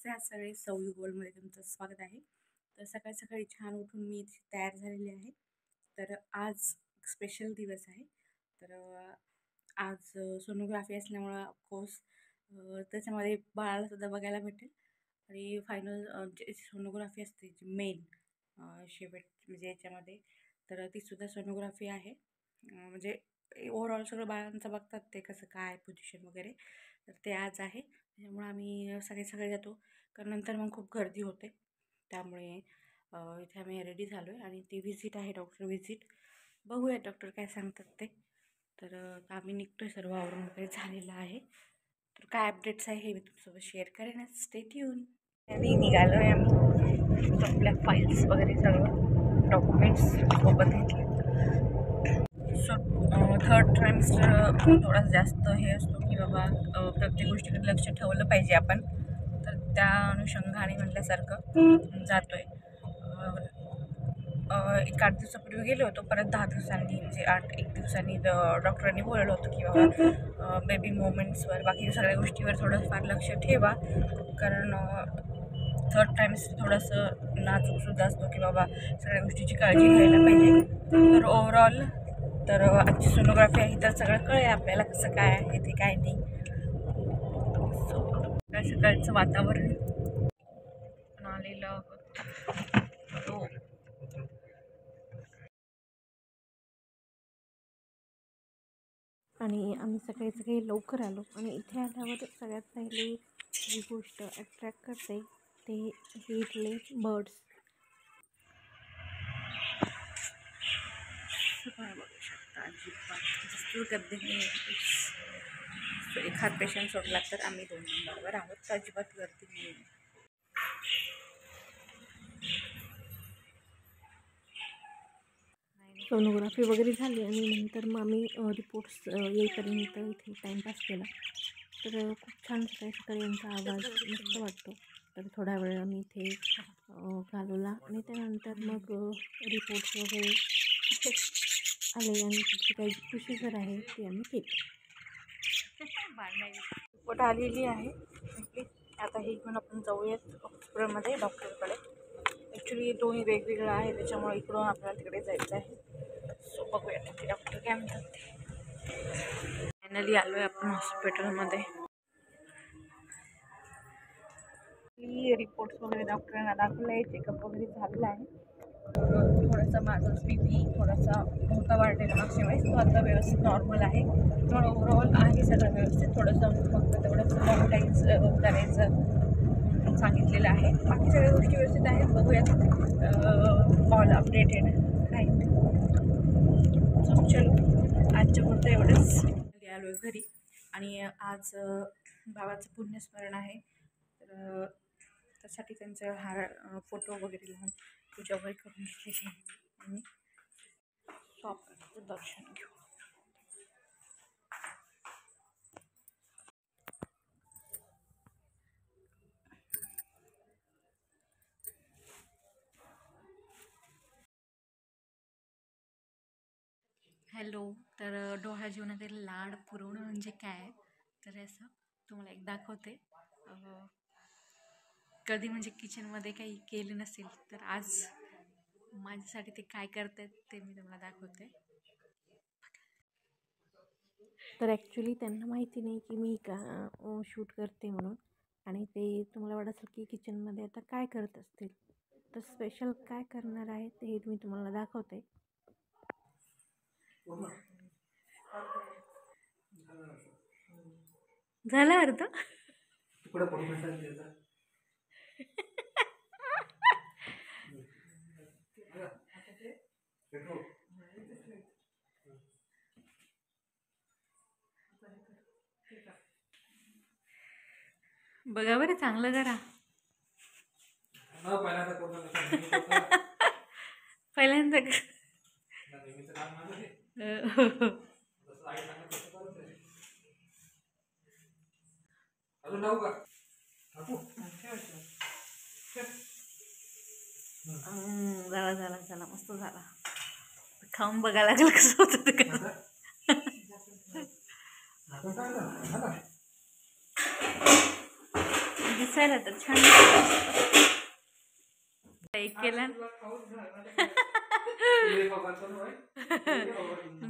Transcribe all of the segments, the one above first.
नमस्ते, आज सगळे सौवी गोल्डमध्ये तुमचं स्वागत आहे. तर सकाळी सकाळी छान उठून मी इथे तयार झालेली आहे. तर आज स्पेशल दिवस आहे. तर आज सोनोग्राफी असल्यामुळं ऑफकोर्स त्याच्यामध्ये बाळाला सुद्धा बघायला भेटेल. आणि फायनल जे सोनोग्राफी असते जी मेन शेवट म्हणजे याच्यामध्ये, तर तीसुद्धा सोनोग्राफी आहे. म्हणजे ओव्हरऑल सगळं बाळांचं बघतात ते कसं काय पोझिशन वगैरे, तर ते आज आहे. त्यामुळे आम्ही सगळे सगळे जातो, कारण नंतर मग खूप गर्दी होते. त्यामुळे इथे आम्ही रेडी झालो आहे आणि ती व्हिजिट आहे, डॉक्टर व्हिजिट. बघूया डॉक्टर काय सांगतात ते. तर आम्ही निघतो आहे, सर्व आवरून वगैरे झालेलं आहे. तर काय अपडेट्स आहे हे मी तुमच्यासोबत शेअर करेनच. Stay tune. आणि निघालो आहे आम्ही. आपल्या फाईल्स वगैरे सर्व डॉक्युमेंट्स सोबत घेतले. सो थर्ड ट्रायमिस्टर थोडासा जास्त हे असतो की बाबा प्रत्येक गोष्टीकडे लक्ष ठेवलं पाहिजे आपण. तर त्या अनुषंगाने म्हटल्यासारखं जातो आहे. एक 8 दिवसापूर्वी गेलो होतो, परत 10 दिवसांनी म्हणजे 1 दिवसांनी डॉक्टरांनी बोललं होतं की बाबा बेबी मोमेंट्सवर बाकी सगळ्या गोष्टीवर थोडंफार लक्ष ठेवा, कारण थर्ड ट्रायमिस्टर थोडंसं नाजूकसुद्धा असतो की बाबा सगळ्या गोष्टीची काळजी घ्यायला पाहिजे. तर ओव्हरऑल तर आजची सोनोग्राफी आहे, तर सगळं कळेल आपल्याला कसं काय आहे ते काय नाही. सकाळ सकाळचं वातावरण आलेलं होतं. आणि आम्ही सगळे सगळे लवकर आलो आणि इथे आल्यावर सगळ्यात पहिले जी गोष्ट अट्रॅक्ट करते ते हे इथले बर्ड्स. बघू शकता अजिबात गर्दी. एखाद पेशंट सोडला तर आम्ही 2 नंबरवर आहोत, तर अजिबात गर्दी नाही. सोनोग्राफी वगैरे झाली आणि नंतर मग आम्ही रिपोर्ट्स येईपर्यंत इथे टाईमपास केला. तर खूप छान सकाळी सकाळी यांचा आवाज मस्त वाटतो. तर थोडा वेळ आम्ही इथे घालवला आणि त्यानंतर मग रिपोर्ट्स वगैरे आले आणि तिची काही प्रोसिजर आहे ती आम्ही केली. रिपोर्ट आलेली आहे. आता हे घेऊन आपण जाऊयात हॉस्पिटलमध्ये डॉक्टरकडे. ॲक्च्युली दोन्ही वेगवेगळं आहे, त्याच्यामुळे इकडून आपल्याला तिकडे जायचं आहे. सो बघूया ते डॉक्टर काय म्हणतात ते. फायनली आलो आहे आपण हॉस्पिटलमध्ये. रिपोर्ट्स वगैरे डॉक्टरांना दाखवलं आहे, चेकअप वगैरे झालेलं आहे. थोडासा माझा BP थोडासा मोठा वाढलेला मागच्या वेळेस, तो आता व्यवस्थित नॉर्मल आहे. पण ओव्हरऑल आहे सगळं व्यवस्थित. थोडंसं फक्त तेवढंच मॉनिटाईज करायचं सांगितलेलं आहे. बाकी सगळ्या गोष्टी व्यवस्थित आहेत. बघूयात ऑल अपडेटेड राईट. सो चलो आजच्या पुरतं एवढंच. आलो आहे घरी आणि आज बाबाचं पुण्यस्मरण आहे, तर त्यासाठी त्यांचं फोटो वगैरे लावून पूजा वगैरे करून घेतलेली आहे आणि स्वामीचं दर्शन घेऊ. हॅलो. तर डोहाळ जेवणातील लाड पुरवणं म्हणजे काय, तर असं तुम्हाला एक दाखवते. कधी म्हणजे किचनमध्ये काही केलं नसेल तर आज माझ्यासाठी ते काय करतात ते मी तुम्हाला दाखवते. तर ॲक्च्युली त्यांना माहिती नाही की मी का शूट करते म्हणून, आणि ते तुम्हाला वाटत असेल की किचनमध्ये आता काय करत असतील, तर स्पेशल काय करणार आहे ते मी तुम्हाला दाखवते. झालं अर्थ. बघा बरं चांगलं करा. पहिल्यांदा झाला मस्त झाला. खाऊन बघा लागलं कसं होतं ते का. दिसायला तर छान दिसतं. एक केला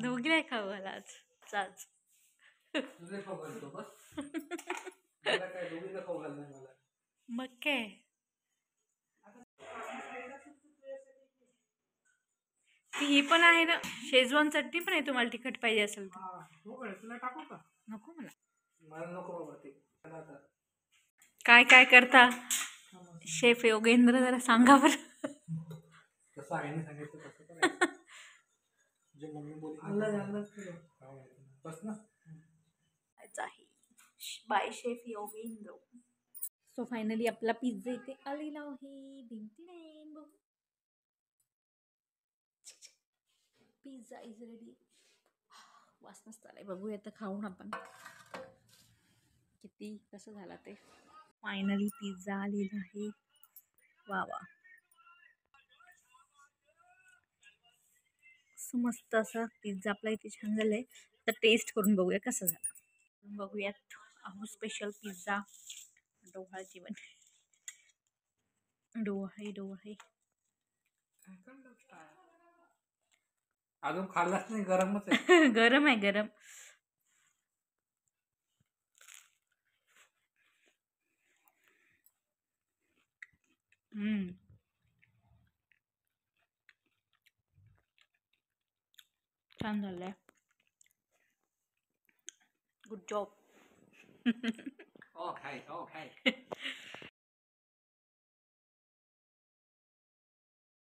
दोघीला खाऊ घाला आज. मग काय ही पण आहे ना, शेजवान चटणी पण आहे, तुम्हाला तिखट पाहिजे असेल तर. तुला टाकू का? नको मला नको बाबा. काय काय करता शेफ योगेंद्र, जरा सांगा बरं. कसं आहे ना सांगितलं तसं करायचं. जे मम्मी बोलली बस ना आहे by chef Yogendra. So finally आपला पिझ्झा इथे आलेला आहे. Pizza is ready. वासनाच आलाय, बघूया तर खाऊन आपण किती कसं झाला ते. फायनली पिझ्झा आलेला आहे. वा वा, मस्त असा पिझ्झा आपला इथे छान झालाय. तर टेस्ट करून बघूया कसं झाला. बघूयात. अहो स्पेशल पिझ्झा, डोहाळ जेवण. डोहाळे अजून खाल्लाच नाही, गरमच आहे. गरम आहे गरम. छान झालंय. Good job. ओके.